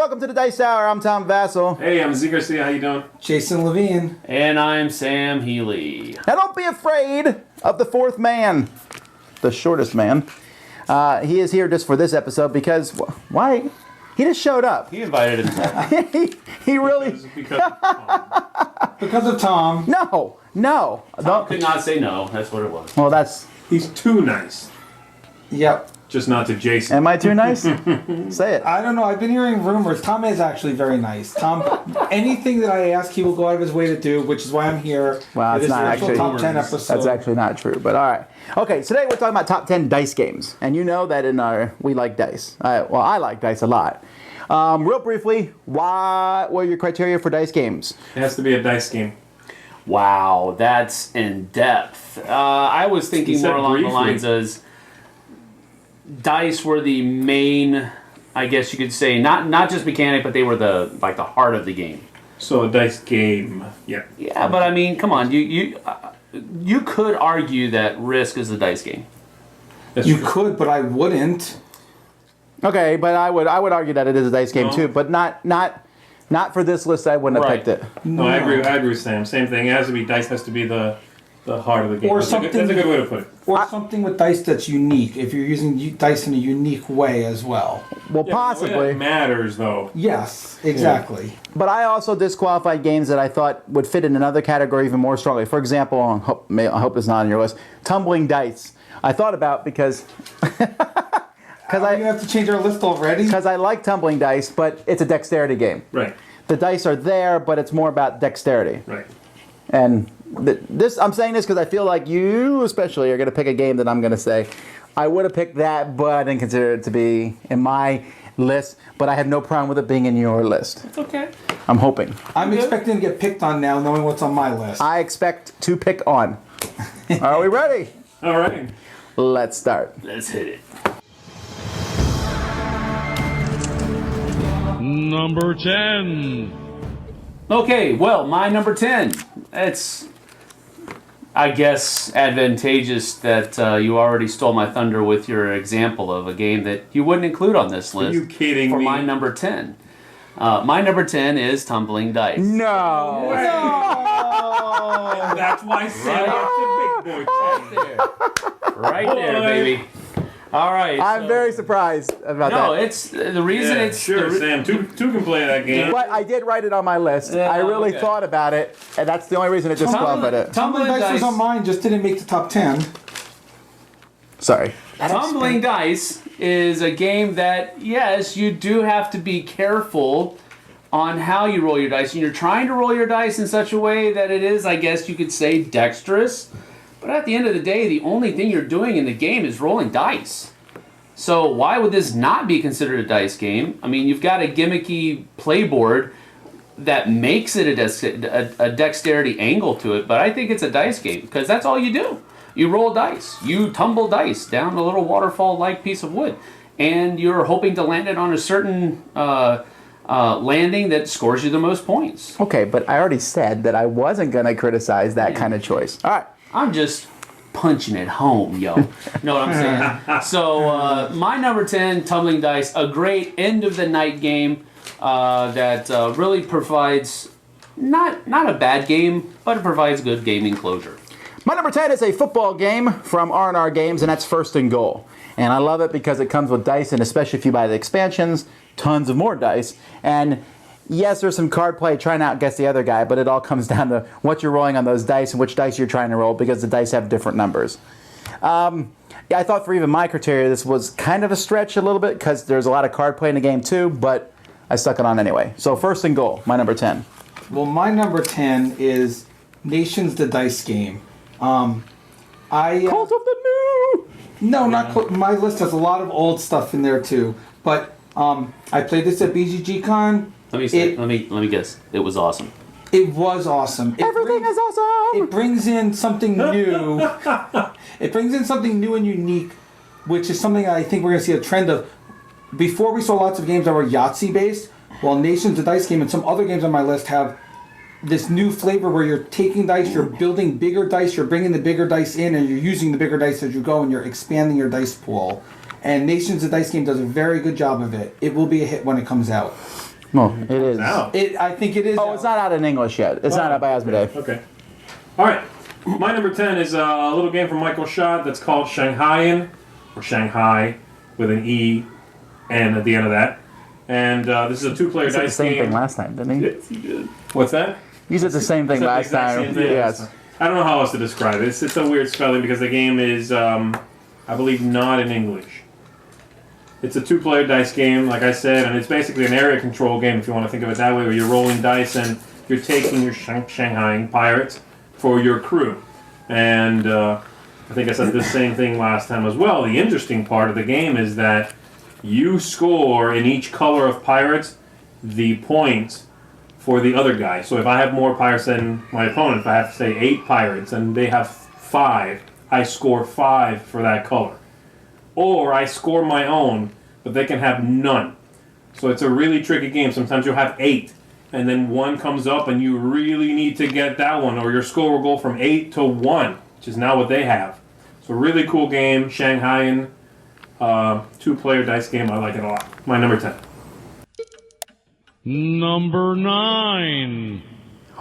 welcome to the Dice Hour. I'm Tom Vasel. Hey, I'm Zee Garcia. How you doing? Jason Levine. And I'm Sam Healey. Now don't be afraid of the fourth man, the shortest man. He is here just for this episode because, why? He just showed up. He invited himself. he really... Because of Tom. No. Tom could not say no. That's what it was. Well, that's... He's too nice. Yep. Just not to Jason. Am I too nice? Say it. I don't know. I've been hearing rumors. Tom is actually very nice. Tom, anything that I ask, he will go out of his way to do, which is why I'm here. Well, it's not actually... top 10 episode. That's actually not true, but all right. Okay, today we're talking about top 10 dice games. And you know that we like dice. I like dice a lot. Real briefly, what were your criteria for dice games? It has to be a dice game. Wow, that's in depth. I was thinking more along the lines as dice were the main, I guess you could say, not just mechanic, but they were the heart of the game. So a dice game, yeah. Yeah, but I mean, come on, you could argue that Risk is a dice game. You could, but I wouldn't. Okay, but I would argue that it is a dice game too, but not for this list. I wouldn't have picked it. No, I agree with Sam. Same thing. It has to be dice. Has to be the heart of the game. Or that's something. That's a good way to put it. Or something with dice that's unique. If you're using dice in a unique way as well. Well, Yeah, possibly. It matters though. Yes, exactly. Yeah. But I also disqualified games that I thought would fit in another category even more strongly. For example, I hope it's not on your list. Tumbling dice. I thought about because. Because you have to change our list already? Because I like tumbling dice, but it's a dexterity game. Right. The dice are there, but it's more about dexterity. Right. And I'm saying this because I feel like you especially are going to pick a game that I'm going to say, I would have picked that, but I didn't consider it to be in my list, but I have no problem with it being in your list. It's okay. I'm hoping. I'm expecting to get picked on now, knowing what's on my list. I expect to pick on. Are we ready? All right. Let's start. Let's hit it. Number 10. Okay, well, my number 10. It's, I guess, advantageous that you already stole my thunder with your example of a game that you wouldn't include on this list. Are you kidding for me? my number 10. My number 10 is Tumbling Dice. No. And that's why Sam got the big boy. Right there, baby. All right. I'm very surprised about that. No, it's the reason it's sure, Sam. Two can play that game. But I did write it on my list. Yeah, I really okay. thought about it, and that's the only reason it disqualified it. Tumbling Dice was on mine, just didn't make the top 10. Sorry. Tumbling Dice is a game that, yes, you do have to be careful on how you roll your dice. And you're trying to roll your dice in such a way that it is, I guess you could say, dexterous. But at the end of the day, the only thing you're doing in the game is rolling dice. So why would this not be considered a dice game? I mean, you've got a gimmicky playboard that makes it a dexterity angle to it, but I think it's a dice game because that's all you do. You roll dice. You tumble dice down a little waterfall-like piece of wood, and you're hoping to land it on a certain landing that scores you the most points. Okay, but I already said that I wasn't going to criticize that kind of choice. All right. I'm just punching it home, yo. Know what I'm saying? So my number 10, Tumbling Dice, a great end-of-the-night game that really provides not a bad game, but it provides good gaming closure. My number 10 is a football game from R&R Games, and that's First and Goal. And I love it because it comes with dice, and especially if you buy the expansions, tons of more dice. And yes, there's some card play trying to outguess the other guy, but it all comes down to what you're rolling on those dice and which dice you're trying to roll because the dice have different numbers. Yeah, I thought for even my criteria, this was kind of a stretch a little bit because there's a lot of card play in the game too, but I stuck it on anyway. So First and Goal, my number 10. Well, my number 10 is Nations the Dice Game. Cult of the New! No, not quite. My list has a lot of old stuff in there too. But I played this at BGG Con. Let me guess. It was awesome. It was awesome. Everything is awesome! It brings in something new. It brings in something new and unique, which is something I think we're going to see a trend of. Before we saw lots of games that were Yahtzee based, while Nations the Dice Game and some other games on my list have this new flavor where you're taking dice, you're building bigger dice, you're bringing the bigger dice in, and you're using the bigger dice as you go, and you're expanding your dice pool. And Nations the Dice Game does a very good job of it. It will be a hit when it comes out. No, it is. Out. I think it is. Oh, it's not out in English yet. It's not out by Asmodee. Okay. All right. My number 10 is a little game from Michael Schott that's called Shanghaian, or Shanghai, with an E and at the end of that. And this is a two-player He said the dice same game. thing last time, didn't he? Yes, he did. What's that? He said the same thing Is that the last exact time. same thing? Yes. I don't know how else to describe it. It's a weird spelling because the game is, I believe, not in English. It's a two-player dice game, like I said, and it's basically an area control game, if you want to think of it that way, where you're rolling dice and you're taking your Shanghai pirates for your crew. And I think I said the same thing last time as well. The interesting part of the game is that you score in each color of pirates the points for the other guy. So if I have more pirates than my opponent, if I have, say, 8 pirates and they have 5, I score 5 for that color. Or I score my own, but they can have none. So it's a really tricky game. Sometimes you'll have 8, and then 1 comes up and you really need to get that one, or your score will go from 8 to 1, which is now what they have. So really cool game, Shanghaian, two-player dice game. I like it a lot. My number 10. Number 9.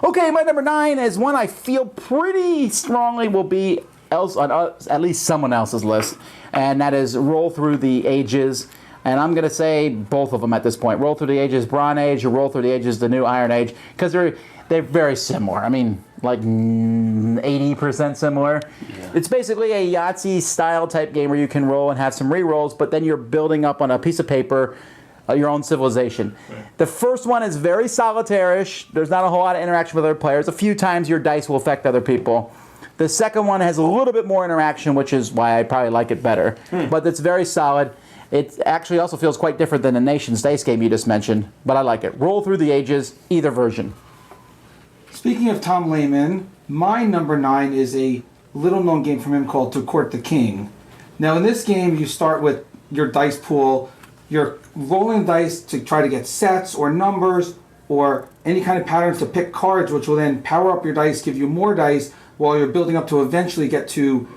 Okay, my number 9 is one I feel pretty strongly will be on at least someone else's list, and that is Roll Through the Ages. And I'm going to say both of them at this point. Roll Through the Ages Bronze Age, or Roll Through the Ages the New Iron Age, because they're very similar. I mean, like 80% similar. Yeah. It's basically a Yahtzee style type game where you can roll and have some re-rolls, but then you're building up on a piece of paper your own civilization. Right. The first one is very solitaire-ish. There's not a whole lot of interaction with other players. A few times your dice will affect other people. The second one has a little bit more interaction, which is why I probably like it better. But it's very solid. It actually also feels quite different than the Nation's Dice game you just mentioned, but I like it. Roll Through the Ages, either version. Speaking of Tom Lehman, my number 9 is a little-known game from him called To Court the King. Now, in this game, you start with your dice pool. You're rolling dice to try to get sets or numbers or any kind of patterns to pick cards, which will then power up your dice, give you more dice, while you're building up to eventually get to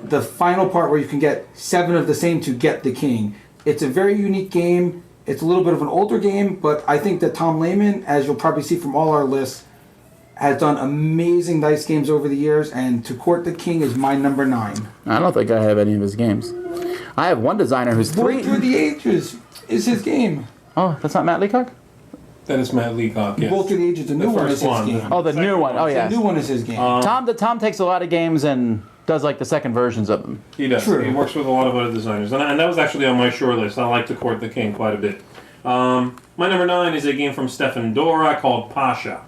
the final part where you can get 7 of the same to get the king. It's a very unique game. It's a little bit of an older game, but I think that Tom Lehman, as you'll probably see from all our lists, has done amazing dice games over the years, and To Court the King is my number 9. I don't think I have any of his games. I have one designer who's Roll 3... Through the Ages is his game. Oh, that's not Matt Leacock? That is Matt Leacock, yes. Roll Through the Ages, the new one is his one. game. Oh, the new one. Oh, yeah. The new one is his game. Tom takes a lot of games and does like the second versions of them. He does. True. He works with a lot of other designers. And that was actually on my short list. I like To Court the King quite a bit. My number 9 is a game from Stefan Dora called Pasha.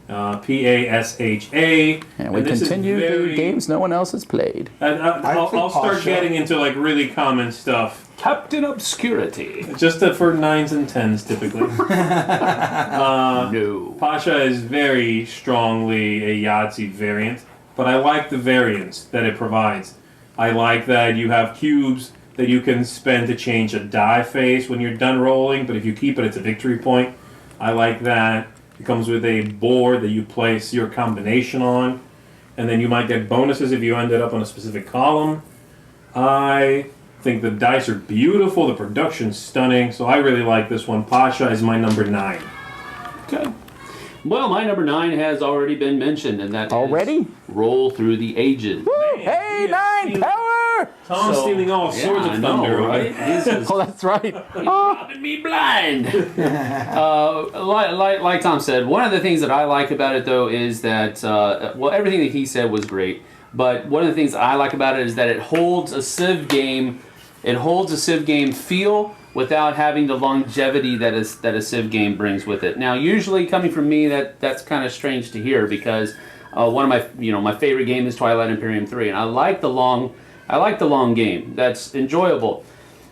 Pasha. And we continue the games no one else has played. I'll start getting into like really common stuff. Captain Obscurity. Just for 9s and 10s typically. No. Pasha is very strongly a Yahtzee variant, but I like the variants that it provides. I like that you have cubes that you can spend to change a die face when you're done rolling, but if you keep it, it's a victory point. I like that. It comes with a board that you place your combination on, and then you might get bonuses if you ended up on a specific column. I think the dice are beautiful, the production's stunning, so I really like this one. Pasha is my number 9. Okay. Well, my number 9 has already been mentioned, and that Already? is Roll Through the Ages. Woo! Hey, 9 power! Tom's stealing all sorts of thunder, right? Oh, that's right. Robbing me blind. Like Tom said, one of the things that I like about it, though, is that, everything that he said was great, but one of the things that I like about it is that it holds a Civ game. It holds a Civ game feel without having the longevity that a Civ game brings with it. Now, usually coming from me, that's kind of strange to hear because one of my favorite game is Twilight Imperium 3, and I like the long game. That's enjoyable.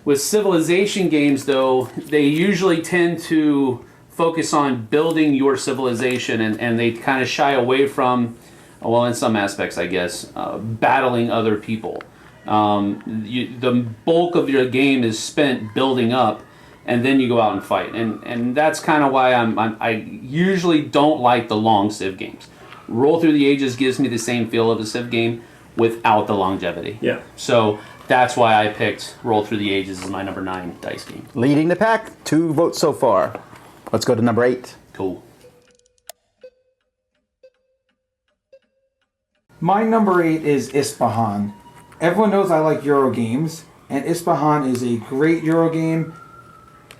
With civilization games, though, they usually tend to focus on building your civilization, and they kind of shy away from, well, in some aspects, I guess, battling other people. The bulk of your game is spent building up, and then you go out and fight. And that's kind of why I usually don't like the long Civ games. Roll Through the Ages gives me the same feel of a Civ game without the longevity. Yeah. So that's why I picked Roll Through the Ages as my number 9 dice game. Leading the pack, 2 votes so far. Let's go to number 8. Cool. My number 8 is Ispahan. Everyone knows I like Euro games, and Ispahan is a great Euro game.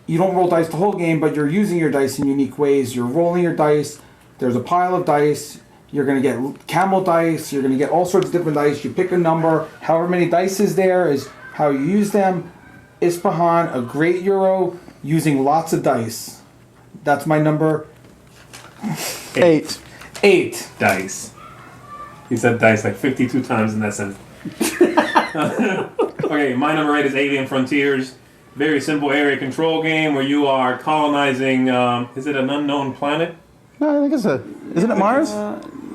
You don't roll dice the whole game, but you're using your dice in unique ways. You're rolling your dice. There's a pile of dice. You're going to get camel dice. You're going to get all sorts of different dice. You pick a number. However many dice is there is how you use them. Ispahan, a great Euro, using lots of dice. That's my number 8. 8. Dice. He said dice like 52 times in that sentence. Okay, my number 8 is Alien Frontiers. Very simple area control game where you are colonizing, is it an unknown planet? No, I think isn't it Mars?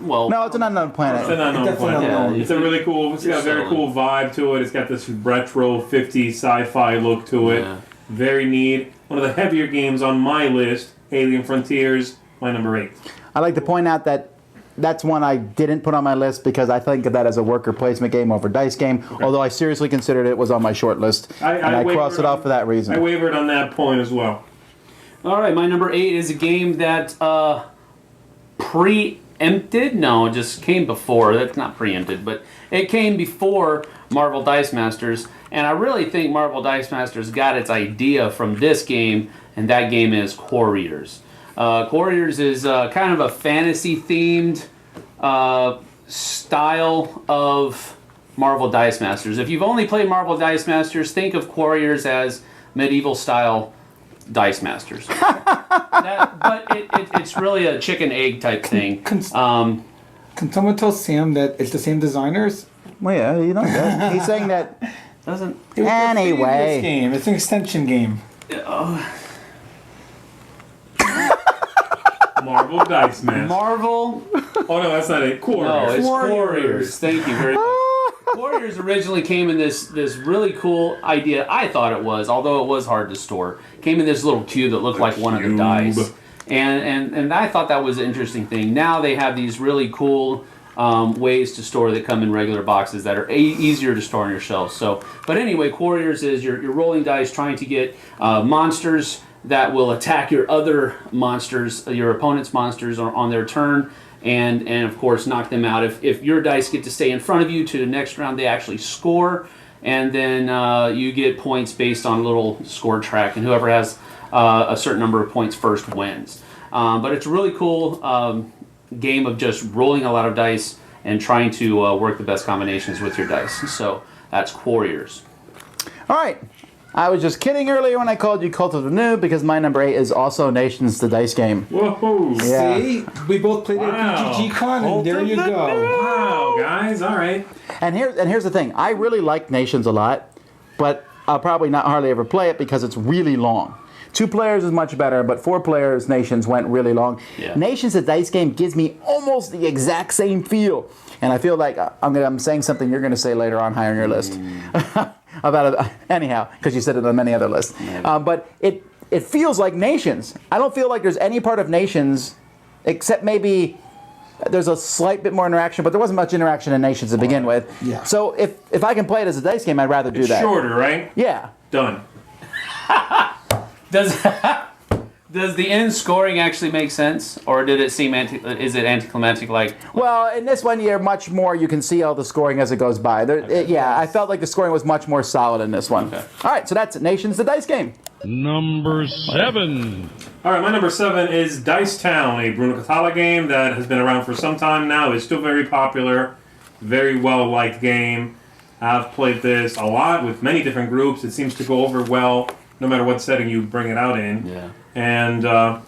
Well, No, it's an unknown planet. It's an unknown Definitely planet. unknown. It's a really cool, it's got a very cool vibe to it. It's got this retro 50s sci-fi look to it. Yeah. Very neat. One of the heavier games on my list, Alien Frontiers, my number 8. I'd like to point out that that's one I didn't put on my list because I think of that as a worker placement game over dice game, although I seriously considered it was on my short list. And I crossed it off for that reason. I wavered on that point as well. all right, my number 8 is a game that preempted. No, it just came before. That's not preempted, but it came before Marvel Dice Masters. And I really think Marvel Dice Masters got its idea from this game, and that game is Couriers. Couriers is kind of a fantasy-themed style of Marvel Dice Masters. If you've only played Marvel Dice Masters, think of Couriers as medieval-style Dice Masters. But it's really a chicken-egg type thing. Can someone tell Sam that it's the same designers? Well, yeah, you know that. He's saying that. Doesn't... It was a previous Anyway. game. It's an extension game. Marvel Dice Man. Marvel... Oh no, that's not it. No, Couriers. it's Couriers. Thank you very much. Couriers originally came in this really cool idea. I thought it was, although it was hard to store. Came in this little cube that looked like one of the cube. dice, and I thought that was an interesting thing. Now they have these really cool ways to store that come in regular boxes that are easier to store on your shelves. So, but anyway, Couriers is you're rolling dice trying to get monsters that will attack your other monsters, your opponent's monsters, on their turn. And of course knock them out. If your dice get to stay in front of you to the next round, they actually score, and then you get points based on a little score track, and whoever has a certain number of points first wins. But it's a really cool game of just rolling a lot of dice and trying to work the best combinations with your dice. So that's Couriers. All right. I was just kidding earlier when I called you Cult of the Noob because my number 8 is also Nations, the dice game. Whoa. Yeah. See? We both played Wow. at PGG Con, and there you go. Wow, guys. All right. And here's the thing. I really like Nations a lot, but I'll probably not hardly ever play it because it's really long. 2 players is much better, but 4 players Nations went really long. Yeah. Nations, the dice game, gives me almost the exact same feel. And I feel like I'm saying something you're going to say later on higher on your list. About it, anyhow, because you said it on many other lists. But it feels like Nations. I don't feel like there's any part of Nations, except maybe there's a slight bit more interaction, but there wasn't much interaction in Nations to begin with. Yeah. So if I can play it as a dice game, I'd rather do that. Shorter, right? Yeah. Done. Does the end scoring actually make sense, or did it seem is it anticlimactic? Like, Well, in this one, you're much more. You can see all the scoring as it goes by. I felt like the scoring was much more solid in this one. Okay. All right, so that's Nations, the dice game. Number 7. All right, my number 7 is Dice Town, a Bruno Catala game that has been around for some time now. It's still very popular, very well-liked game. I've played this a lot with many different groups. It seems to go over well no matter what setting you bring it out in. yeah. And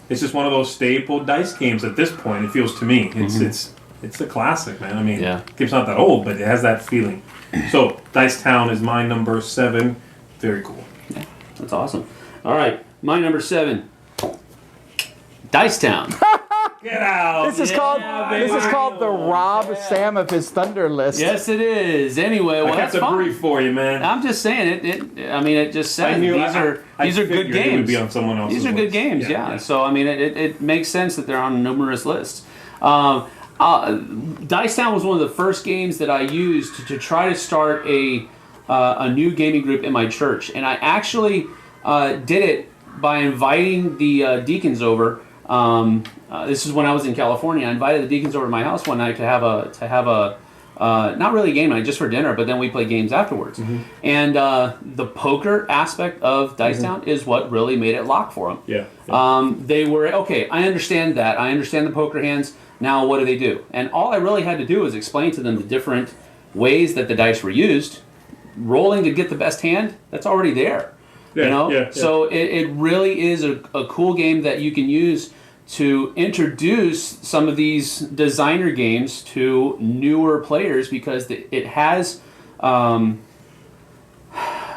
it's just one of those staple dice games at this point, it feels to me. It's a classic, man. I mean, Yeah. the game's not that old, but it has that feeling. So, Dice Town is my number 7. Very cool. Yeah, that's awesome. All right, my number 7, Dice Town. Get out! This is called the Rob Sam of his Thunder list. Yes, it is. Anyway, well, I kept that's it fine. brief for you, man. I'm just saying it just says these are good figured games. It would be on someone else's These are good list. games, yeah. So I mean, it makes sense that they're on numerous lists. Dice Town was one of the first games that I used to try to start a new gaming group in my church, and I actually did it by inviting the deacons over. This is when I was in California. I invited the deacons over to my house one night to have a not really a game night, just for dinner, but then we play games afterwards. And the poker aspect of Dice Town is what really made it lock for them. Yeah. They were, okay, I understand that. I understand the poker hands. Now what do they do? And all I really had to do was explain to them the different ways that the dice were used. Rolling to get the best hand, that's already there. Yeah. So it really is a cool game that you can use to introduce some of these designer games to newer players, because it has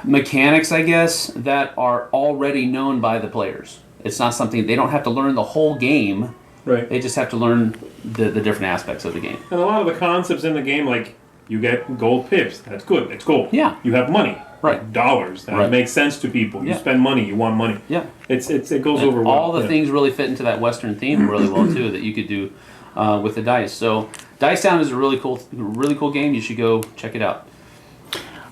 mechanics, I guess, that are already known by the players. It's not something, they don't have to learn the whole game. Right. They just have to learn the different aspects of the game. And a lot of the concepts in the game, like you get gold pips, that's good, it's gold. Yeah. You have money, Right. dollars, that Right. makes sense to people. You Yeah. spend money, you want money. Yeah. It goes And over well. all the Yeah. things really fit into that Western theme really well too, that you could do with the dice. So Dice Town is a really cool game. You should go check it out.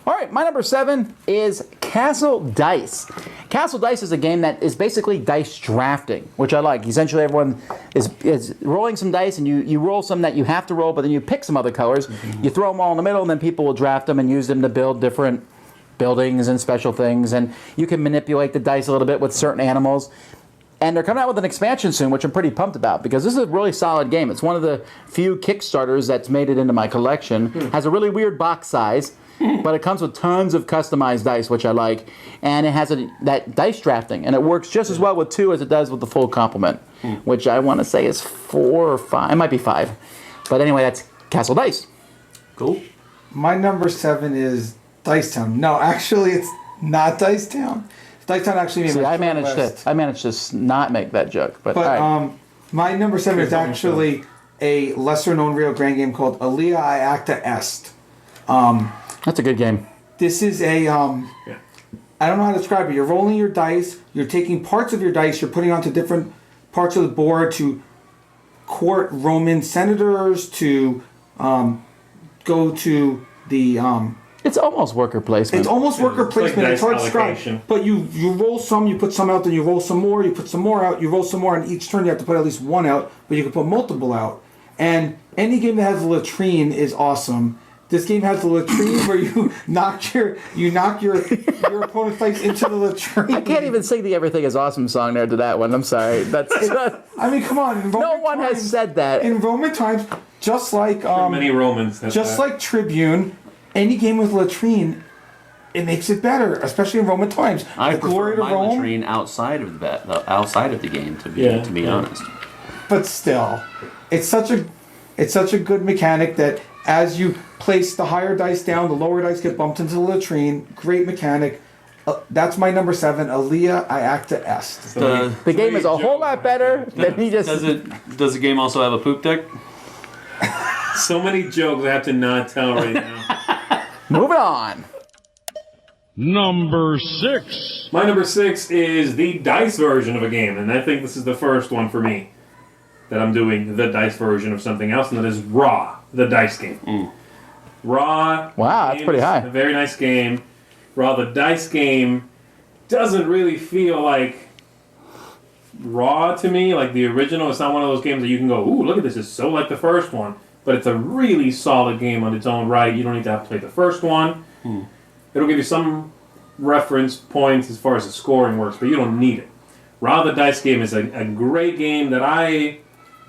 All right, my number 7 is Castle Dice. Castle Dice is a game that is basically dice drafting, which I like. Essentially, everyone is rolling some dice, and you roll some that you have to roll, but then you pick some other colors. You throw them all in the middle, and then people will draft them and use them to build different buildings and special things. And you can manipulate the dice a little bit with certain animals. And they're coming out with an expansion soon, which I'm pretty pumped about, because this is a really solid game. It's one of the few Kickstarters that's made it into my collection. Has a really weird box size, but it comes with tons of customized dice, which I like. And it has that dice drafting, and it works just as well with 2 as it does with the full complement, which I want to say is 4 or 5. It might be 5. But anyway, that's Castle Dice. Cool. My number 7 is Dice Town. No, actually, it's not Dice Town. Dice Town actually made See, my I managed to not make that joke. But all right. My number 7 is actually a lesser-known Rio Grande game called Alia I Acta Est. That's a good game. This is a I don't know how to describe it. You're rolling your dice. You're taking parts of your dice. You're putting onto different parts of the board to court Roman senators, to go to the. It's almost worker placement. It's almost worker It's like placement. dice It's hard to allocation. describe. But you roll some, you put some out, then you roll some more, you put some more out, you roll some more, and each turn you have to put at least one out, but you can put multiple out. And any game that has a latrine is awesome. This game has a latrine where you knock your opponent's dice into the latrine. I can't even sing the "Everything Is Awesome" song there to that one. I'm sorry. That's I mean, come on. In no Roman one has times- said that. In Roman times, just like Many Romans. just like Tribune, any game with latrine, it makes it better, especially in Roman times. I The glory prefer to my Rome, latrine outside of the game, to be honest. but still, it's such a good mechanic that as you place the higher dice down, the lower dice get bumped into the latrine. Great mechanic. That's my number 7, Alia I Acta Est. The game is a whole lot better than he just. Does the game also have a poop deck? So many jokes I have to not tell right now. Moving on. Number 6. My number 6 is the dice version of a game, and I think this is the first one for me that I'm doing the dice version of something else, and that is Raw, the dice game. Raw. Wow, that's game pretty is high. A very nice game. Raw, the dice game, doesn't really feel like Raw to me, like the original. It's not one of those games that you can go, ooh, look at this, it's so like the first one. But it's a really solid game on its own right. You don't need to have to play the first one. It'll give you some reference points as far as the scoring works, but you don't need it. Raw, the dice game is a great game that I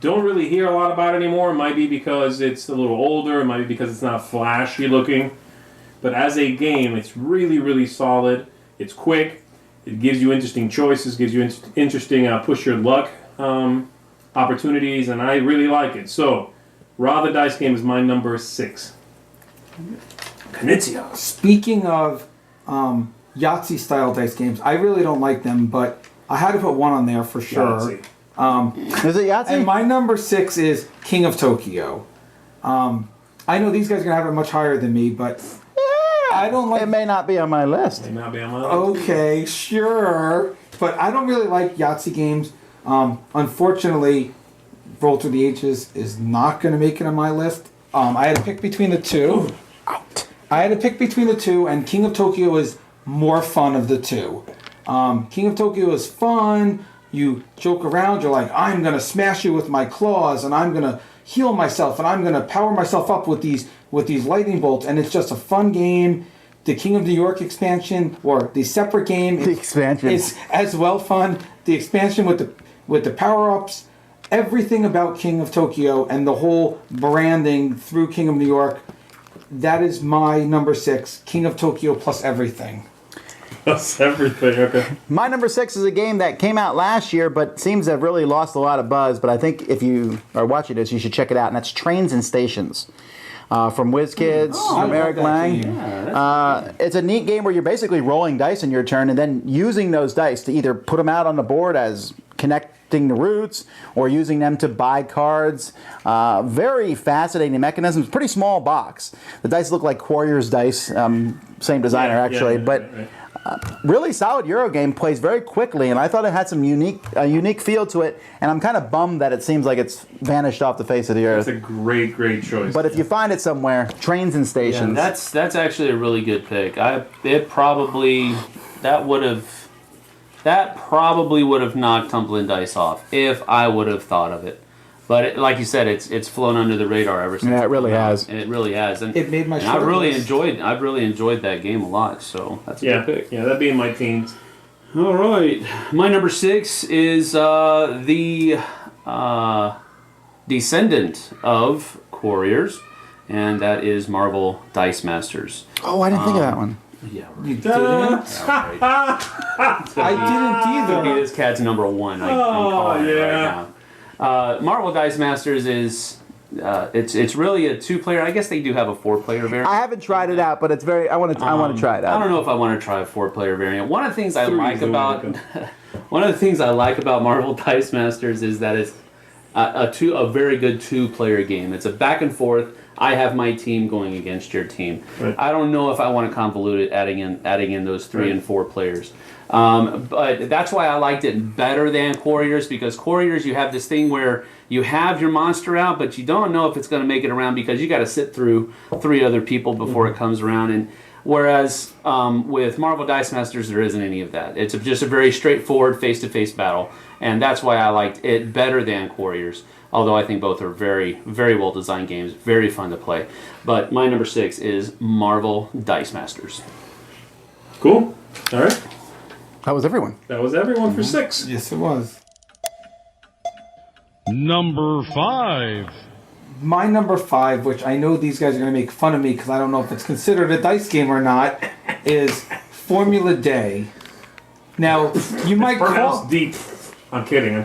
don't really hear a lot about anymore. It might be because it's a little older. It might be because it's not flashy looking. But as a game, it's really, really solid. It's quick. It gives you interesting choices, gives you interesting push your luck opportunities, and I really like it. So, Raw, the dice game is my number 6. Knizia. Speaking of Yahtzee-style dice games, I really don't like them, but I had to put one on there for sure. Yahtzee. Is it Yahtzee? And my number 6 is King of Tokyo. I know these guys are going to have it much higher than me, but I don't like... It may not be on my list. May not be on my list. Okay, sure. But I don't really like Yahtzee games. Unfortunately, Roll Through the Ages is not going to make it on my list. I had to pick between the two. Out. And King of Tokyo is more fun of the two. King of Tokyo is fun. You joke around. You're like, I'm gonna smash you with my claws, and I'm gonna heal myself, and I'm gonna power myself up with these lightning bolts, and it's just a fun game. The King of New York expansion, or the separate game, is as well fun. The expansion with the power ups, everything about King of Tokyo and the whole branding through King of New York. That is my number 6, King of Tokyo plus everything. Plus everything, okay. My number 6 is a game that came out last year, but seems to have really lost a lot of buzz. But I think if you are watching this, you should check it out. And that's Trains and Stations. From WizKids, from Eric Lang. It's a neat game where you're basically rolling dice in your turn and then using those dice to either put them out on the board as connecting the routes or using them to buy cards. Very fascinating mechanisms. Pretty small box. The dice look like Quarrior's dice. Same designer, actually. But really solid Euro game, plays very quickly, and I thought it had some unique feel to it, and I'm kind of bummed that it seems like it's vanished off the face of the earth. That's a great choice. But if you find it somewhere, Trains and Stations. Yeah, that's actually a really good pick. That probably would have knocked Tumbling Dice off if I would have thought of it. But like you said, it's flown under the radar ever since. Yeah, it really has. It really has, and it made my. I've really enjoyed that game a lot. So that's a good pick. Yeah, that'd be in my teens. All right, my number 6 is the descendant of Quarriors, and that is Marvel Dice Masters. Oh, I didn't think of that one. Yeah, you didn't. I didn't either. This cat's number 1. I'm calling it right now. Marvel Dice Masters is it's really a 2-player. I guess they do have a 4-player variant. I haven't tried it out, but it's very. I want to try it out. I don't know if I want to try a 4-player variant. One of the things I like about Marvel Dice Masters is that it's a very good 2-player game. It's a back and forth. I have my team going against your team. Right. I don't know if I want to convolute it, adding in those 3 and 4 players. But that's why I liked it better than Quarriors, because Quarriors, you have this thing where you have your monster out, but you don't know if it's going to make it around because you got to sit through 3 other people before it comes around. And whereas with Marvel Dice Masters, there isn't any of that. It's just a very straightforward face-to-face battle, and that's why I liked it better than Quarriors. Although I think both are very, very well-designed games, very fun to play. But my number 6 is Marvel Dice Masters. Cool. All right. That was everyone. That was everyone for 6. Yes, it was. Number 5. My number 5, which I know these guys are going to make fun of me because I don't know if it's considered a dice game or not, is Formula Day. Now, you might call deep. I'm kidding.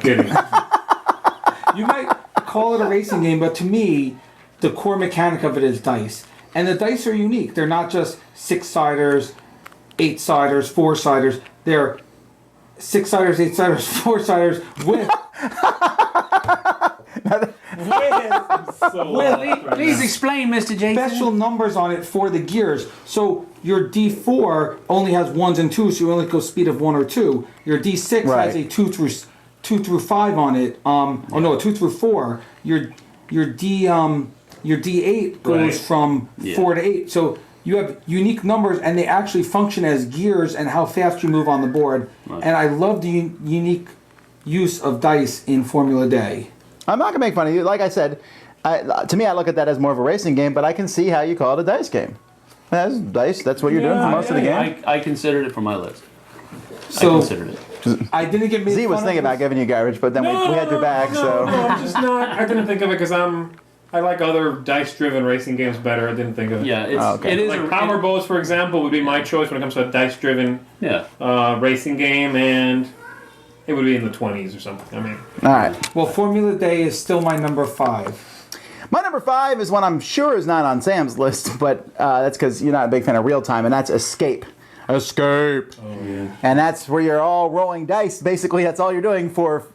You might call it a racing game, but to me, the core mechanic of it is dice. And the dice are unique. They're not just 6-siders, 8-siders, 4-siders. They're 6-siders, 8-siders, 4-siders with... Please explain, Mr. Jason. Special numbers on it for the gears. So your D4 only has 1s and 2s, so you only go speed of 1 or 2. Your D6 has a 2 through 5 on it. A 2 through 4. Your D8 goes from 4 to 8. So you have unique numbers, and they actually function as gears and how fast you move on the board. Right. And I love the unique use of dice in Formula Day. I'm not going to make fun of you. Like I said, to me, I look at that as more of a racing game, but I can see how you call it a dice game. That's dice. That's what you're doing for most of the game. I considered it for my list. So, I considered it. I didn't get made Zee was thinking about giving you garbage, but then we had your back. No, I'm just not. I didn't think of it because I like other dice-driven racing games better. I didn't think of it. Yeah, it is like Power Boats, for example, would be my choice when it comes to a dice-driven racing game, and it would be in the 20s or something. I mean, all right. Well, Formula Day is still my number 5. My number 5 is one I'm sure is not on Sam's list, but that's because you're not a big fan of real time, and that's Escape. Escape. Oh, yeah. And that's where you're all rolling dice. Basically, that's all you're doing for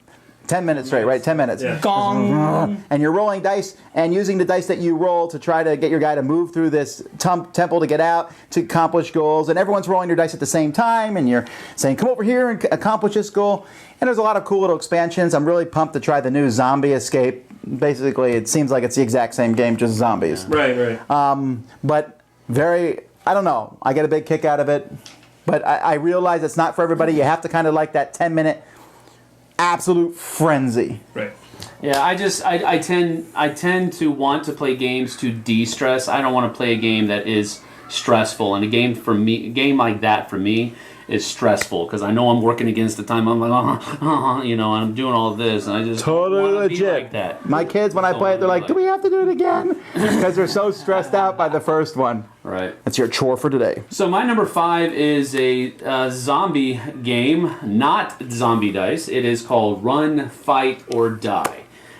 10 minutes straight, right? 10 minutes. Yeah. Gong. And you're rolling dice and using the dice that you roll to try to get your guy to move through this temple to get out, to accomplish goals. And everyone's rolling your dice at the same time, and you're saying, come over here and accomplish this goal. And there's a lot of cool little expansions. I'm really pumped to try the new Zombie Escape. Basically, it seems like it's the exact same game, just zombies. Right. But very... I don't know. I get a big kick out of it. but I realize it's not for everybody. You have to kind of like that 10-minute absolute frenzy. Right. Yeah, I tend to want to play games to de-stress. I don't want to play a game that is stressful, and a game like that for me is stressful because I know I'm working against the time. I'm like, and I'm doing all of this, and I just Totally want to be legit. like that. My kids, when I play it, they're like, "Do we have to do it again?" Because they're so stressed out by the first one. Right. That's your chore for today. So my number 5 is a zombie game, not zombie dice. It is called Run, Fight, or Die.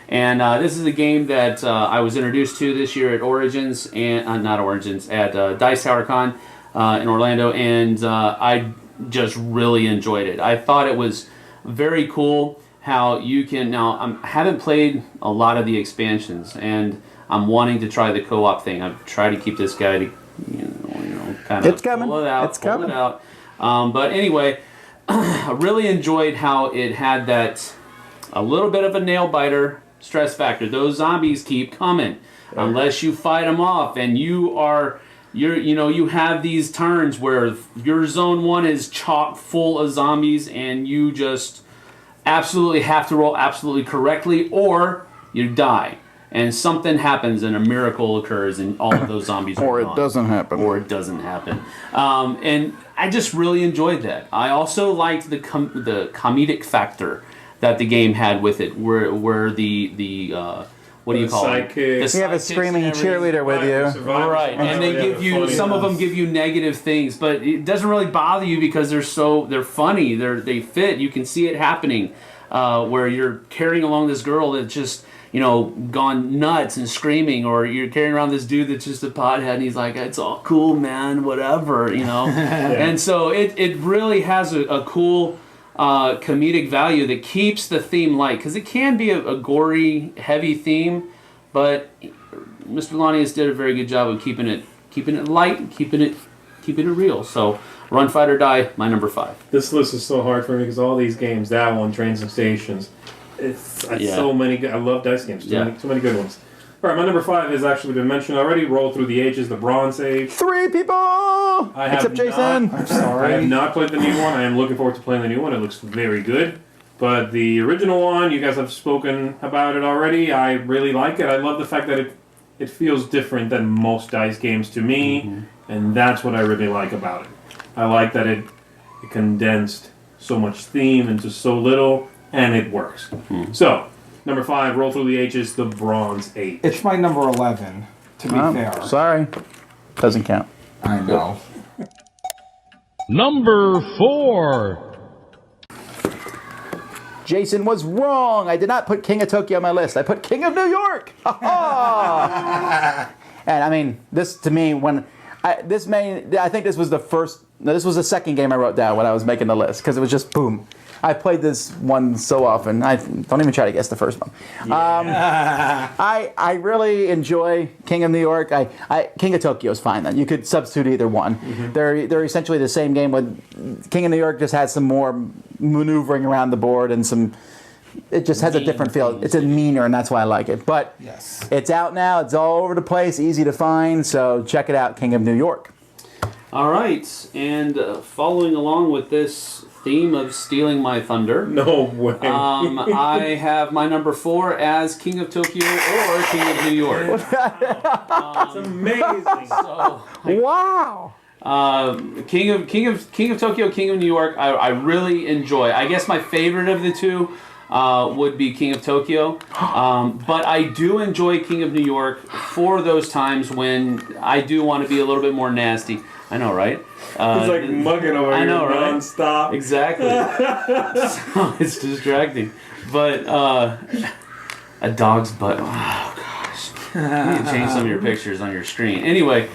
And this is a game that I was introduced to this year at Origins, and not Origins, at Dice Tower Con in Orlando, and I just really enjoyed it. I thought it was very cool how you can, now I haven't played a lot of the expansions, and I'm wanting to try the co-op thing. I've tried to keep this guy to, kind of It's coming. pull it out, It's coming. pull it out. But anyway, I really enjoyed how it had that, a little bit of a nail biter stress factor. Those zombies keep coming unless you fight them off, and you have these turns where your zone 1 is chock full of zombies, and you just absolutely have to roll absolutely correctly, or you die, and something happens, and a miracle occurs, and all of those zombies are Or it gone. doesn't happen. Or it doesn't happen. And I just really enjoyed that. I also liked the comedic factor that the game had with it, where the what do you call it? Sidekicks. You have a sidekicks screaming and everything. cheerleader with you. Right, and they give you, some of them give you negative things, but it doesn't really bother you because they're funny, they fit, you can see it happening, where you're carrying along this girl that's just, gone nuts and screaming, or you're carrying around this dude that's just a pothead, and he's like, it's all cool, man, whatever, And so it really has a cool comedic value that keeps the theme light, because it can be a gory, heavy theme, but Mr. Lanius did a very good job of keeping it light, and keeping it real. So, Run, Fight, or Die, my number 5. This list is so hard for me because all these games, that one, Trains and Stations, it's so many good. I love dice games. Too many good ones. All right, my number 5 has actually been mentioned already. Roll Through the Ages, the Bronze Age. 3 people! Except Jason. I'm sorry. I have not played the new one. I am looking forward to playing the new one. It looks very good. But the original one, you guys have spoken about it already. I really like it. I love the fact that it feels different than most dice games to me, and that's what I really like about it. I like that it condensed so much theme into so little, and it works. So, number 5, Roll Through the Ages, the Bronze Age. It's my number 11, to be fair. Sorry. Doesn't count. I know. Number 4. Jason was wrong. I did not put King of Tokyo on my list. I put King of New York. And I mean, this to me, I think this was the first. No, this was the second game I wrote down when I was making the list, because it was just boom. I played this one so often. I don't even try to guess the first one. I really enjoy King of New York. King of Tokyo is fine then. You could substitute either one. They're essentially the same game. With King of New York just has some more maneuvering around the board and some. It just has a different feel. It's a meaner, and that's why I like it. But Yes. it's out now. It's all over the place. Easy to find. So check it out, King of New York. All right, and following along with this theme of stealing my thunder, No way. I have my number 4 as King of Tokyo or King of New York. It's amazing. So, Wow. King of Tokyo, King of New York, I really enjoy. I guess my favorite of the two would be King of Tokyo, but I do enjoy King of New York for those times when I do want to be a little bit more nasty. I know, right? It's like mugging over I know, here right? non-stop. Exactly. So it's distracting. But a dog's butt. Oh, gosh. You need to change some of your pictures on your screen. Anyway,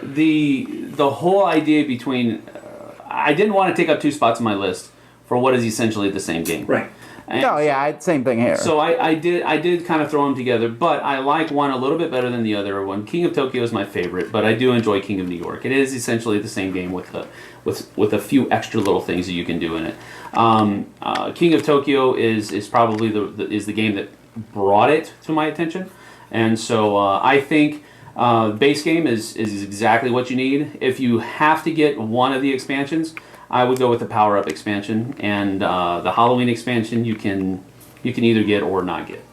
the whole idea between... I didn't want to take up 2 spots on my list for what is essentially the same game. Right. And Oh yeah, same thing here. so I did kind of throw them together, but I like one a little bit better than the other one. King of Tokyo is my favorite, but I do enjoy King of New York. It is essentially the same game with a few extra little things that you can do in it. King of Tokyo is probably the game that brought it to my attention, and so I think Base game is exactly what you need. If you have to get one of the expansions, I would go with the Power Up expansion, and the Halloween expansion you can either get or not get.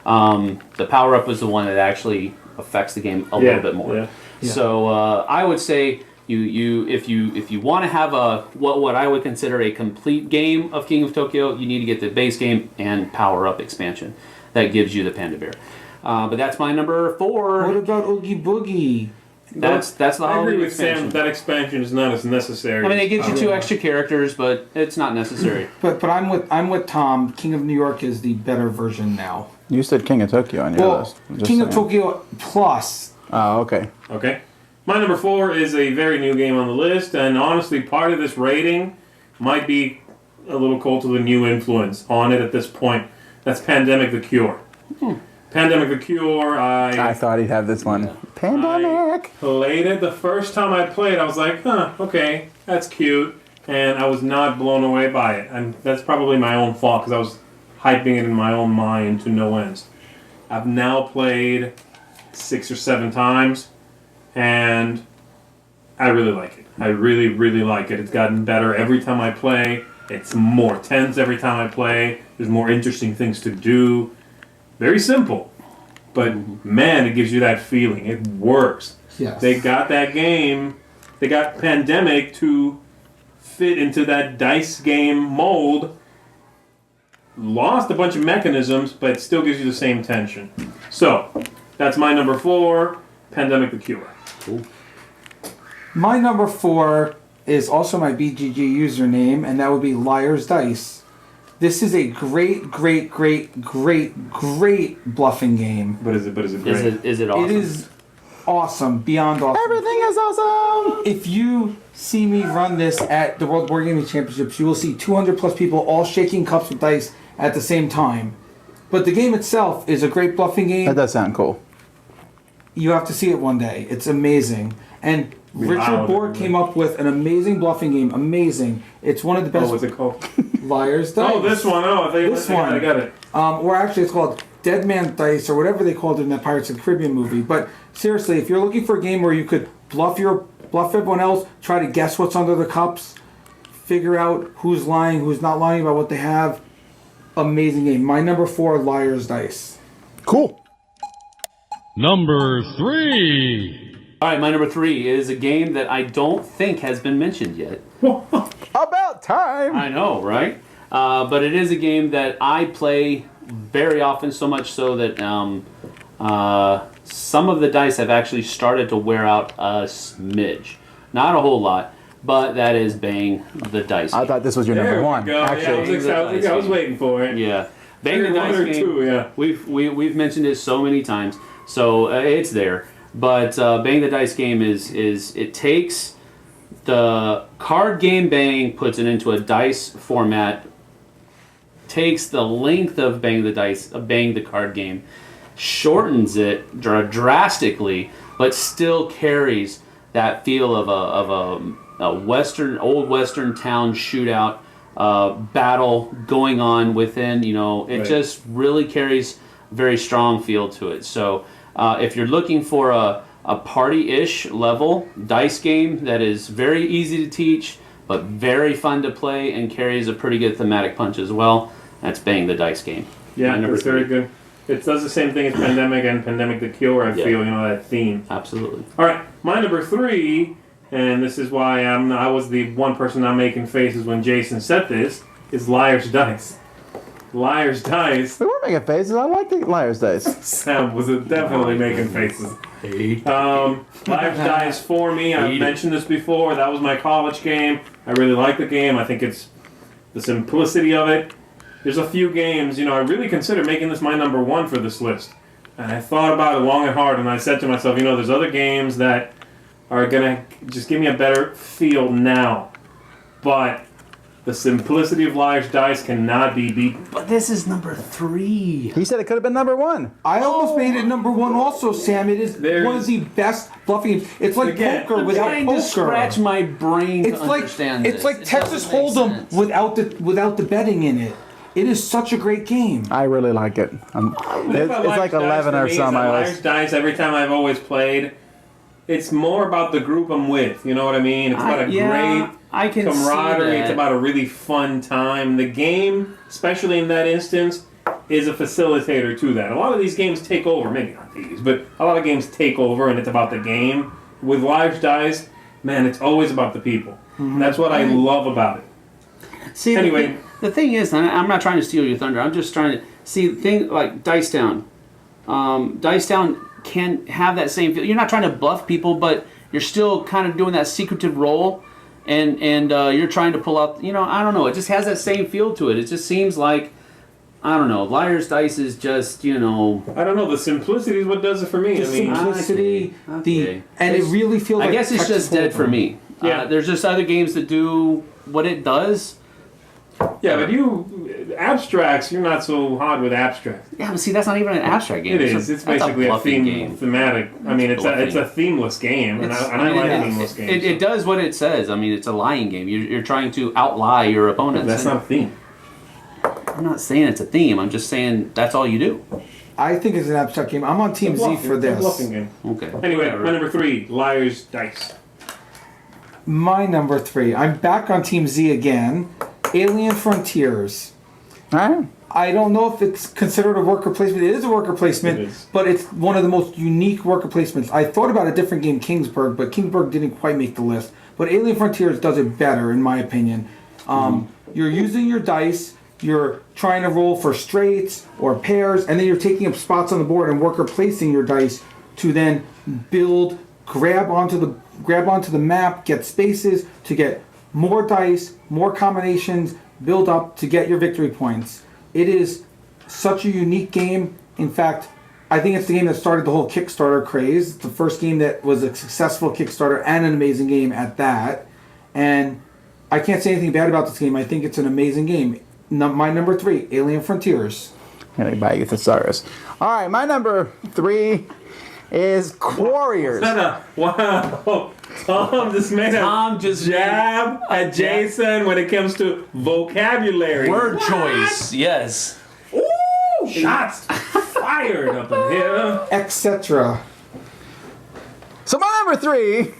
The Power Up is the one that actually affects the game a little bit more. Yeah. So I would say if you want to have what I would consider a complete game of King of Tokyo, you need to get the base game and Power Up expansion. That gives you the Panda Bear. But that's my number 4. What about Oogie Boogie? That's the I agree Halloween with expansion. Sam. That expansion is not as necessary. I mean, it gives you 2 extra characters, but it's not necessary. But I'm with Tom. King of New York is the better version now. You said King of Tokyo on your Well, list. Just King of saying. Tokyo Plus. Oh, okay. Okay. My number 4 is a very new game on the list, and honestly, part of this rating might be a little cold to the new influence on it at this point. That's Pandemic the Cure. Pandemic the Cure, I thought he'd have this one. Pandemic. I played it the first time I played. I was like, okay, that's cute, and I was not blown away by it. And that's probably my own fault because I was hyping it in my own mind to no ends. I've now played 6 or 7 times, and I really like it. I really, really like it. It's gotten better every time I play. It's more tense every time I play. There's more interesting things to do. Very simple, but man, it gives you that feeling. It works. Yes. They got that game. They got Pandemic to fit into that dice game mold. Lost a bunch of mechanisms, but it still gives you the same tension. So, that's my number 4, Pandemic the Cure. Cool. My number 4 is also my BGG username, and that would be Liar's Dice. This is a great bluffing game. But is it great? Is it awesome? It is awesome, beyond awesome. Everything is awesome. If you see me run this at the World Board Gaming Championships, you will see 200 plus people all shaking cups with dice at the same time. But the game itself is a great bluffing game. That does sound cool. You have to see it one day. It's amazing. And Richard Borg came up with an amazing bluffing game. Amazing. It's one of the best. What's it called? Liar's Dice. Oh, this one. Oh, I think This one. I got it. Or actually, it's called Dead Man Dice, or whatever they called it in that Pirates of the Caribbean movie. But seriously, if you're looking for a game where you could bluff everyone else, try to guess what's under the cups, figure out who's lying, who's not lying about what they have, amazing game. My number 4, Liar's Dice. Cool. Number 3. All right, my number 3 is a game that I don't think has been mentioned yet. About time. I know, right? But it is a game that I play very often, so much so that some of the dice have actually started to wear out a smidge. Not a whole lot, but that is Bang the Dice I game. thought this was your number There we 1. go. Actually, I was waiting for it. Yeah, Bang the One Dice or game. 2, yeah. We've mentioned it so many times, so it's there. But Bang the Dice game is it takes the card game Bang, puts it into a dice format, takes the length of Bang the card game, shortens it drastically, but still carries that feel of a old western town shootout battle going on within. It just really carries very strong feel to it. So if you're looking for a party-ish level dice game that is very easy to teach but very fun to play and carries a pretty good thematic punch as well, that's Bang the Dice game. Yeah, My number it's very 3. good. It does the same thing as Pandemic and Pandemic the Cure, I feel, that theme. Absolutely. All right, my number 3, and this is why I was the one person not making faces when Jason said this, is Liar's Dice. Liar's Dice. we were making faces. I like the Liar's Dice. Sam was definitely making faces. Liar's Dice for me. I've mentioned this before. That was my college game. I really like the game. I think it's the simplicity of it. There's a few games, I really considered making this my number 1 for this list. And I thought about it long and hard, and I said to myself, there's other games that are going to just give me a better feel now. But the simplicity of Liar's Dice cannot be beat. But this is number 3. He said it could have been number 1. I almost made it number 1 also, Sam. It is one of the best bluffing games. It's like poker without Trying poker. to scratch my brain It's to like understand it's this. like It Texas doesn't make Hold'em sense. without the betting in it. It is such a great game. I really like it. It's like 11 or something. Liar's Dice, every time I've always played, it's more about the group I'm with. You know what I mean? It's about a great I can camaraderie. see that. It's about a really fun time. The game, especially in that instance, is a facilitator to that. A lot of these games take over. Maybe not these, but a lot of games take over, and it's about the game. With live dice, man, it's always about the people. And that's what I love about it. See, Anyway. the thing is, and I'm not trying to steal your thunder. I'm just trying to see the thing like Dice Down. Dice Down can have that same feel. You're not trying to bluff people, but you're still kind of doing that secretive role, and you're trying to pull out. I don't know. It just has that same feel to it. It just seems like, I don't know. Liar's Dice is just, I don't know. The simplicity is what does it for me. The simplicity, okay. and it really feels like I guess it's just dead for me. Yeah. There's just other games that do what it does. Yeah, but abstracts, you're not so hot with abstracts. Yeah, but see, that's not even an abstract game. It is. It's basically a thematic. I mean, it's a themeless game, and I like themeless games. It does what it says. I mean, it's a lying game. You're trying to outlie your opponents. That's not a theme. I'm not saying it's a theme. I'm just saying that's all you do. I think it's an abstract game. I'm on Team Z for It's a this. bluffing game. Okay. Anyway, Whatever. my number 3, Liar's Dice. My number 3. I'm back on Team Z again. Alien Frontiers. All right. I don't know if it's considered a worker placement. It is a worker placement, It is. but it's one of the most unique worker placements. I thought about a different game, Kingsburg, but Kingsburg didn't quite make the list. But Alien Frontiers does it better, in my opinion. You're using your dice. You're trying to roll for straights or pairs, and then you're taking up spots on the board and worker placing your dice to then build, grab onto the map, get spaces to get more dice, more combinations, build up to get your victory points. It is such a unique game. In fact, I think it's the game that started the whole Kickstarter craze. It's the first game that was a successful Kickstarter and an amazing game at that. And I can't say anything bad about this game. I think it's an amazing game. My number 3, Alien Frontiers. Gonna buy you thesaurus. All right, my number 3 is Quarriors. Wow. Tom just made a jab at Jason when it comes to vocabulary. Word choice, yes. Ooh, shots fired up in here. Etc. So my number 3.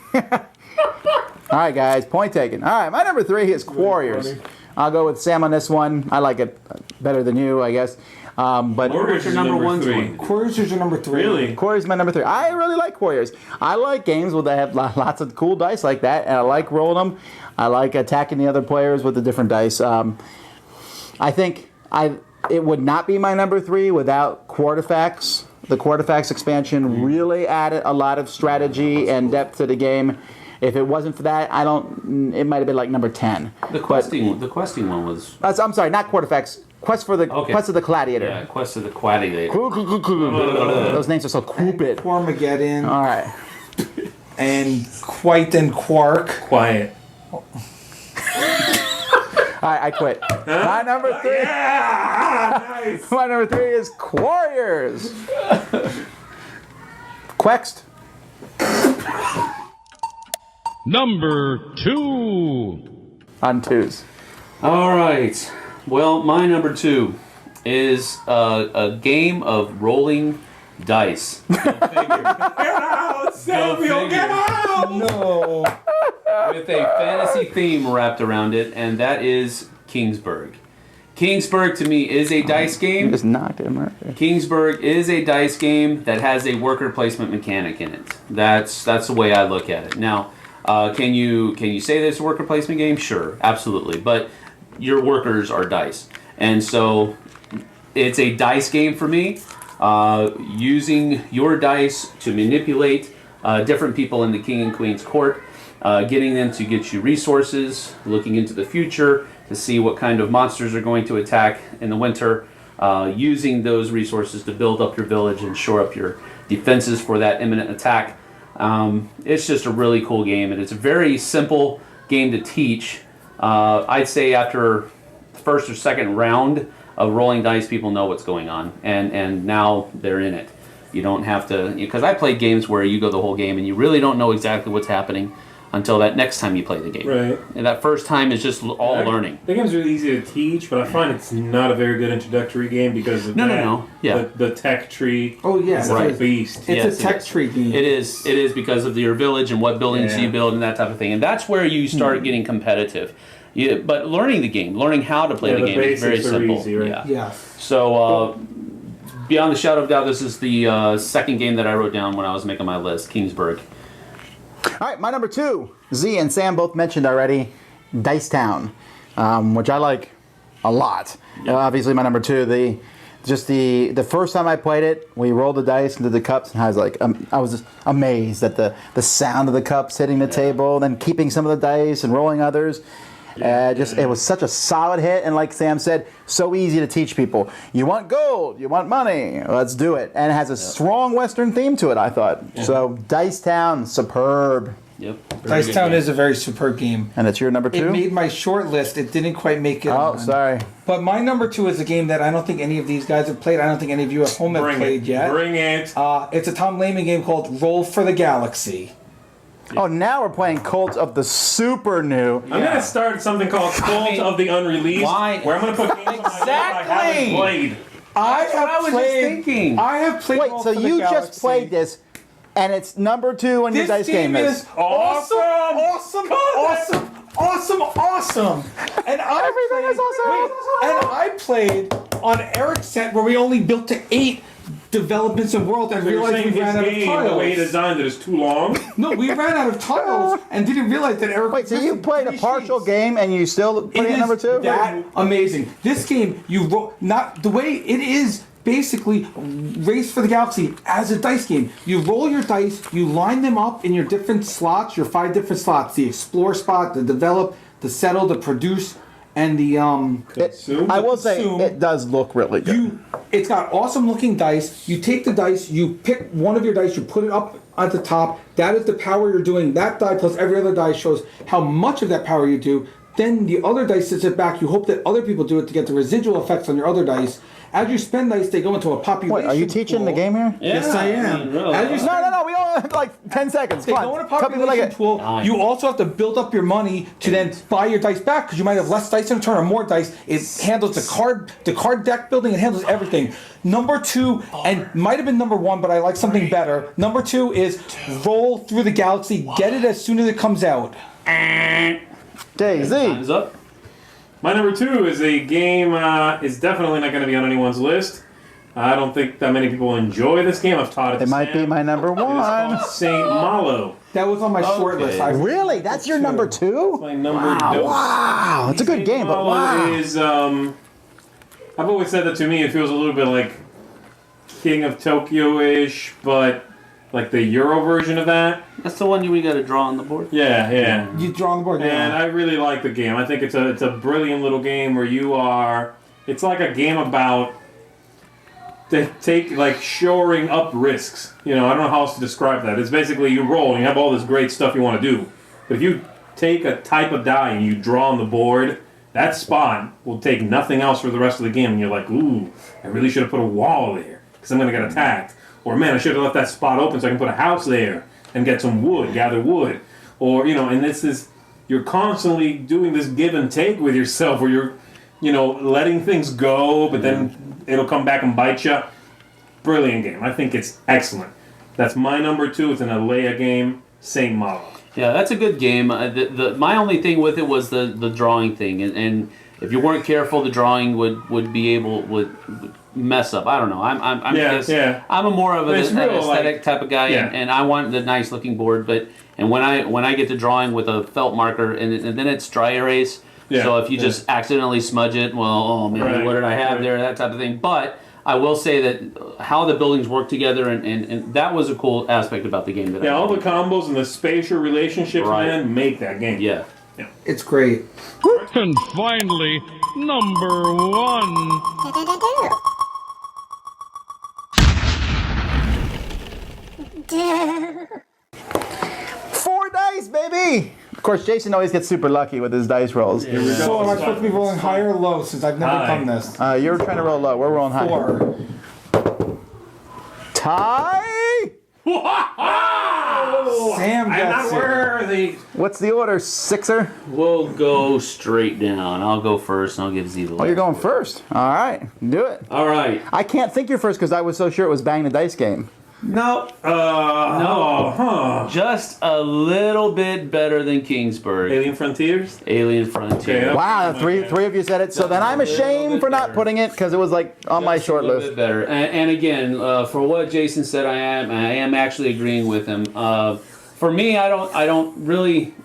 All right, guys, point taken. All right, my number 3 is Quarriors. I'll go with Sam on this one. I like it better than you, I guess. But What's your number one? Quarriors is your number 3. Really? Quarriors is my number 3. I really like Quarriors. I like games where they have lots of cool dice like that, and I like rolling them. I like attacking the other players with the different dice. I think it would not be my number 3 without Quarterfacts. The Quarterfacts expansion really added a lot of strategy and depth to the game. If it wasn't for that, it might have been like number 10. The questing one was. I'm sorry, not Quarterfacts. Quest of the Gladiator. Yeah, Quest of the Gladiator. Those names are so stupid. Quarmageddon. All right. And Quite and Quark. Quiet. All right, I quit. My number 3. Yeah, nice. My number 3 is Quarriors. Quext. Number 2. On 2s. All right. Well, my number 2 is a game of rolling dice. Get out, Samuel, get out! No. With a fantasy theme wrapped around it, and that is Kingsburg. Kingsburg, to me, is a dice You game. just knocked him right there. Kingsburg is a dice game that has a worker placement mechanic in it. That's the way I look at it. Now, can you say that it's a worker placement game? Sure, absolutely. But your workers are dice, and so it's a dice game for me. Using your dice to manipulate different people in the king and queen's court, getting them to get you resources, looking into the future to see what kind of monsters are going to attack in the winter, using those resources to build up your village and shore up your defenses for that imminent attack. It's just a really cool game, and it's a very simple game to teach. I'd say after the first or second round of rolling dice, people know what's going on, and now they're in it. You don't have to, because I played games where you go the whole game and you really don't know exactly what's happening until that next time you play the game. Right. And that first time is just all learning. The game's really easy to teach, but I find it's not a very good introductory game because of the tech tree. Oh yeah, is a beast. It's a tech tree game. It is because of your village and what buildings you build and that type of thing. And that's where you start getting competitive. But learning the game, learning how to play the game is very simple. Easy, right? Yeah. So, beyond the shadow of doubt, this is the second game that I wrote down when I was making my list, Kingsburg. All right, my number 2. Z and Sam both mentioned already, Dice Town, which I like a lot. Yep. Obviously, my number 2. The first time I played it, we rolled the dice into the cups, and I was like, I was just amazed at the sound of the cups hitting the table, then keeping some of the dice and rolling others. It was such a solid hit, and like Sam said, so easy to teach people. You want gold, you want money, let's do it. And it has a strong Western theme to it, I thought. So Dice Town, superb. Yep. Dice Town is a very superb game. And it's your number 2? It made my short list. It didn't quite make it. Oh, sorry. But my number 2 is a game that I don't think any of these guys have played. I don't think any of you at home have played yet. Bring it. It's a Tom Lehman game called Roll for the Galaxy. Oh, now we're playing Cult of the Super New. I'm going to start something called Cult of the Unreleased, where I'm going to put games on my list I haven't played. I was just thinking. I have played. Wait, Roll so for the you Galaxy. just played this, and it's number 2 on your dice game is awesome. And Everything is awesome. And I played on Eric's set where we only built to 8 developments and worlds and So you're realized saying we his ran out of game, the way he tiles. designed it, is too long? No, we ran out of tiles and didn't realize that Eric. Wait, so you played a partial game and you still put it at number 2? That amazing. This game, not the way it is. Basically, Race for the Galaxy as a dice game. You roll your dice, you line them up in your different slots, your 5 different slots: the explore spot, the develop, the settle, the produce, and the Consume? I will say it does look really good. It's got awesome looking dice. You take the dice, you pick one of your dice, you put it up at the top. That is the power you're doing. That die plus every other die shows how much of that power you do. Then the other dice sits it back. You hope that other people do it to get the residual effects on your other dice. As you spend dice, they go into a population. Wait, are you teaching the game here? Yes, I am. As you spend, No, we only have like 10 seconds. they Come go in a on. Tell people like population it. pool. You also have to build up your money to then buy your dice back because you might have less dice in a turn or more dice. It handles the card deck building. It handles everything. Number 2, and might have been number 1, but I like something better. Number 2 is Roll Through the Galaxy. Get it as soon as it comes out. Okay, Z. Time's up. My number 2 is a game, is definitely not going to be on anyone's list. I don't think that many people enjoy this game. I've taught it to It might be Sam. my number It is 1. called Saint Malo. That was on my short list. Really? That's your number 2? My number two. Wow, it's a good game, but Malo wow. is, I've always said that to me, it feels a little bit like King of Tokyo-ish, but like the Euro version of that. That's the one we got to draw on the board. Yeah. You draw on the board. And I really like the game. I think it's a brilliant little game where you are. It's like a game about shoring up risks. I don't know how else to describe that. It's basically you roll and you have all this great stuff you want to do. But if you take a type of die and you draw on the board, that spot will take nothing else for the rest of the game. And you're like, ooh, I really should have put a wall there because I'm going to get attacked. Or man, I should have left that spot open so I can put a house there and get some wood, gather wood. Or, and this is, you're constantly doing this give and take with yourself where you're, letting things go, but then it'll come back and bite you. Brilliant game. I think it's excellent. That's my number 2. It's an Alea game, Saint Malo. Yeah, that's a good game. My only thing with it was the drawing thing, and if you weren't careful, the drawing would mess up. I don't know. I'm a more of an aesthetic type of guy, and I want the nice looking board. And when I get to drawing with a felt marker, and then it's dry erase. Yeah, so if you just accidentally smudge it, well, oh man, what did I have there? That type of thing. But I will say that how the buildings work together, and that was a cool aspect about the game. All the combos and the spatial relationships, man, make that game. Yeah. It's great. And finally, number 1. 4 dice, baby! Of course, Jason always gets super lucky with his dice rolls. So am I supposed to be rolling high or low since I've never done this? You're trying to roll low. We're rolling high. 4. Tie! Wow! Oh, Sam I'm gets not it. worthy. What's the order, Sixer? We'll go straight down. I'll go first, and I'll give Z the Oh, you're last going word. first. All right, do it. All right. I can't think you're first because I was so sure it was Bang the Dice game. No. Just a little bit better than Kingsburg. Alien Frontiers. Alien Frontier. Okay, Wow, three of you said it. So then I'm ashamed for not putting it because it was like on my Just short a little list. bit better. And again, for what Jason said, I am actually agreeing with him. For me, I don't really.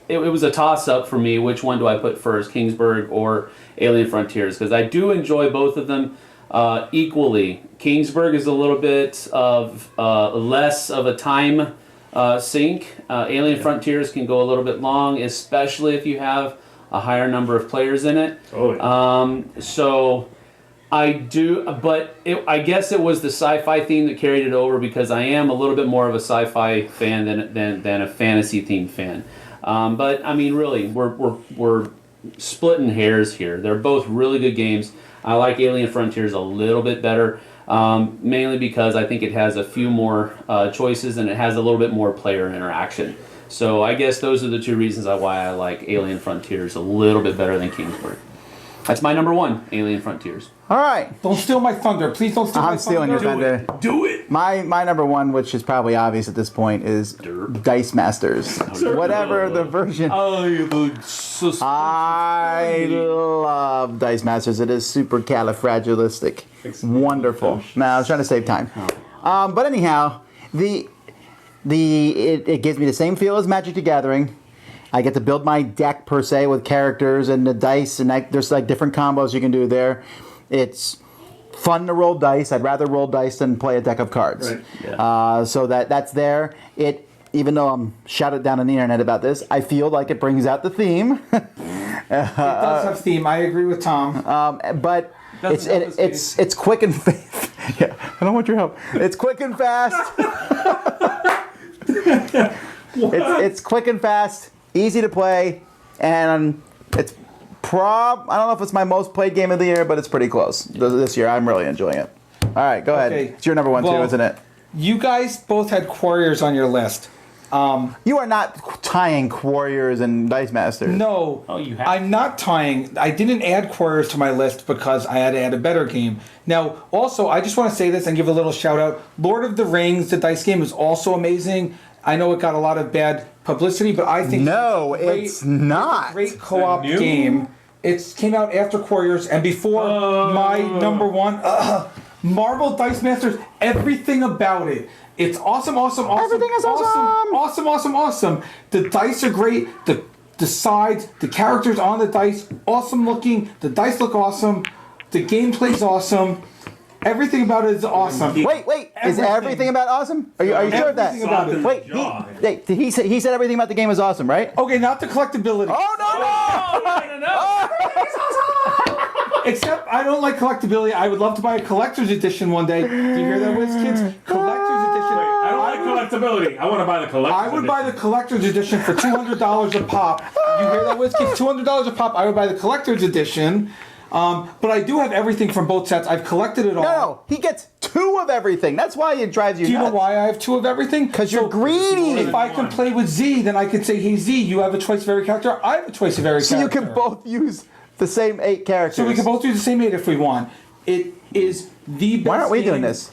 It was a toss up for me. Which one do I put first, Kingsburg or Alien Frontiers? Because I do enjoy both of them equally. Kingsburg is a little bit of less of a time sink. Alien Frontiers can go a little bit long, especially if you have a higher number of players in it. Oh, yeah. So I do, but I guess it was the sci-fi theme that carried it over because I am a little bit more of a sci-fi fan than a fantasy themed fan. But I mean, really, we're splitting hairs here. They're both really good games. I like Alien Frontiers a little bit better, mainly because I think it has a few more choices and it has a little bit more player interaction. So I guess those are the two reasons why I like Alien Frontiers a little bit better than Kingsburg. That's my number one, Alien Frontiers. All right, Don't steal my thunder. Please don't steal my I'm thunder. stealing your thunder. Do it. My number one, which is probably obvious at this point, is Dice Masters. Whatever the version. I look I love Dice Masters. It is supercalifragilistic. Wonderful. No, I was trying to save time. But anyhow, it gives me the same feel as Magic the Gathering. I get to build my deck per se with characters and the dice, and there's like different combos you can do there. It's fun to roll dice. I'd rather roll dice than play a deck of cards. Right. Yeah. So that's there. Even though I'm shouted down on the internet about this, I feel like it brings out the theme. It does have theme. I agree with Tom. But Doesn't help us, it's quick and fast. Yeah, I don't want your help. It's quick and fast. It's quick and fast, easy to play, and it's I don't know if it's my most played game of the year, but it's pretty close this year. I'm really enjoying it. All right, go ahead. Okay. It's your number one too, Well, isn't it? You guys both had Quarriors on your list. You are not tying Warriors and Dice Masters. No, Oh, you have. I'm not tying. I didn't add Quarriors to my list because I had to add a better game. Now, also, I just want to say this and give a little shout out. Lord of the Rings, the dice game, is also amazing. I know it got a lot of bad publicity, but I think No, it's it's not. a great co-op new? game. It came out after Quarriors and before my number one. Marvel Dice Masters, everything about it. It's awesome. Everything is awesome. The dice are great. The sides, the characters on the dice, awesome looking. The dice look awesome. The gameplay's awesome. Everything about it is awesome. Wait. Is everything about awesome? Are you sure of that? Everything about it. Wait, he said everything about the game was awesome, right? Okay, not the collectability. Oh no! Except I don't like collectability. I would love to buy a collector's edition one day. Do you hear that, Wiz Kids? Collector's edition. I don't like collectability. I want to buy the collector's I would buy the collector's edition for $200 a pop. You hear that, Wiz Kids? $200 a pop. I would buy the collector's edition. But I do have everything from both sets. I've collected it all. No, he gets 2 of everything. That's why it drives you Do you know nuts. why I have 2 of everything? Because you're greedy. If I can play with Z, then I can say, hey Z, you have a choice of every character. I have a choice of every So you character. can both use the same 8 characters. So we can both do the same 8 if we want. It is the best Why aren't we game. doing this?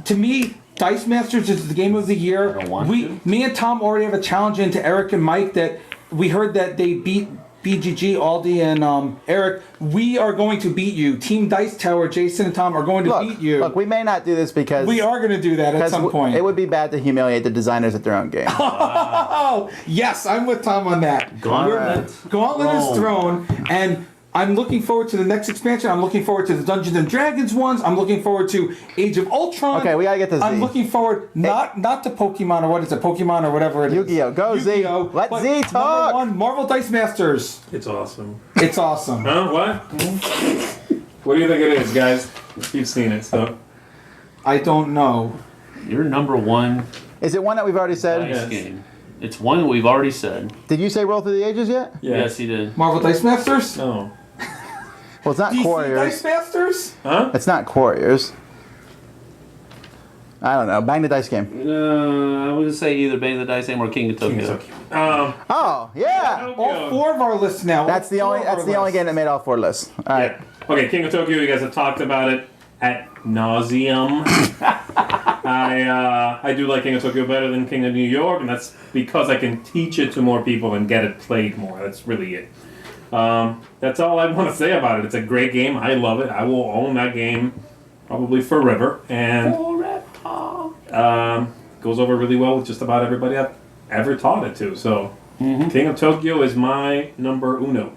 To me, Dice Masters is the game of the year. I don't want to. Me and Tom already have a challenge into Eric and Mike that we heard that they beat BGG, Aldi, and Eric. We are going to beat you. Team Dice Tower, Jason and Tom are going to beat you. Look, we may not do this because We are going to do that at some point. it would be bad to humiliate the designers at their own game. Oh, yes, I'm with Tom on that. Gauntlet. Gauntlet is thrown, and I'm looking forward to the next expansion. I'm looking forward to the Dungeons and Dragons ones. I'm looking forward to Age of Ultron. Okay, we gotta get to Z. I'm looking forward not to Pokemon or what is it, Pokemon or whatever it is. Yu-Gi-Oh! Go, Z. Yu-Gi-Oh! Let But Z talk. Number 1, Marvel Dice Masters. It's awesome. It's awesome. Huh? What? What do you think it is, guys? You've seen it, so. I don't know. Your number one Is it one that we've already said? dice Yes. game. It's one that we've already said. Did you say Roll Through the Ages yet? Yes, he did. Marvel Dice Masters? No. Well, it's not DC Warriors. Dice Masters? Huh? It's not Warriors. I don't know. Bang the dice game. I would say either Bang the Dice Game or King of Tokyo. Oh, yeah. All 4 of our lists now. That's the only game that made all 4 lists. All right. Yeah. Okay, King of Tokyo. You guys have talked about it at nauseum. I do like King of Tokyo better than King of New York, and that's because I can teach it to more people and get it played more. That's really it. That's all I want to say about it. It's a great game. I love it. I will own that game probably forever, and goes over really well with just about everybody I've ever taught it to. So, King of Tokyo is my number uno.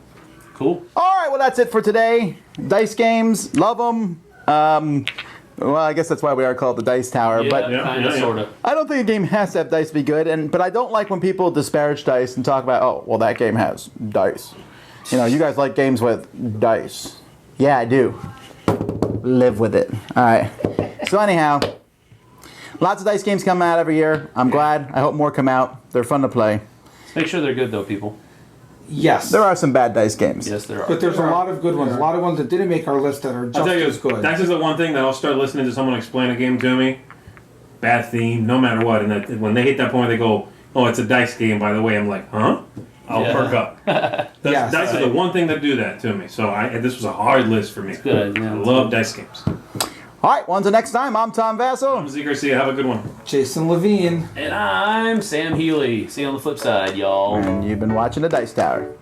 Cool. All right, well, that's it for today. Dice games, love them. Well, I guess that's why we are called the Dice Tower. Yeah, But kind of, sort of. I don't think a game has to have dice to be good. But I don't like when people disparage dice and talk about, oh, well, that game has dice. You know, you guys like games with dice. Yeah, I do. Live with it. All right. So anyhow, lots of dice games come out every year. I'm glad. I hope more come out. They're fun to play. Make sure they're good, though, people. Yes. There are some bad dice games. Yes, there are. But there's a lot of good ones. A lot of ones that didn't make our list that are I'll just tell you, as good. Dice is the one thing that I'll start listening to someone explain a game to me. Bad theme, no matter what. And that, when they hit that point, they go, "Oh, it's a dice game." By the way, I'm like, "Huh?" I'll perk up. Yes, Dice is the one thing that do that to me. So this was a hard list for me. good, yeah, I it's love dice games. All right, well, until next time, I'm Tom Vasel. I'm Zee Garcia. Have a good one. Jason Levine. And I'm Sam Healey. See you on the flip side, y'all. And you've been watching the Dice Tower.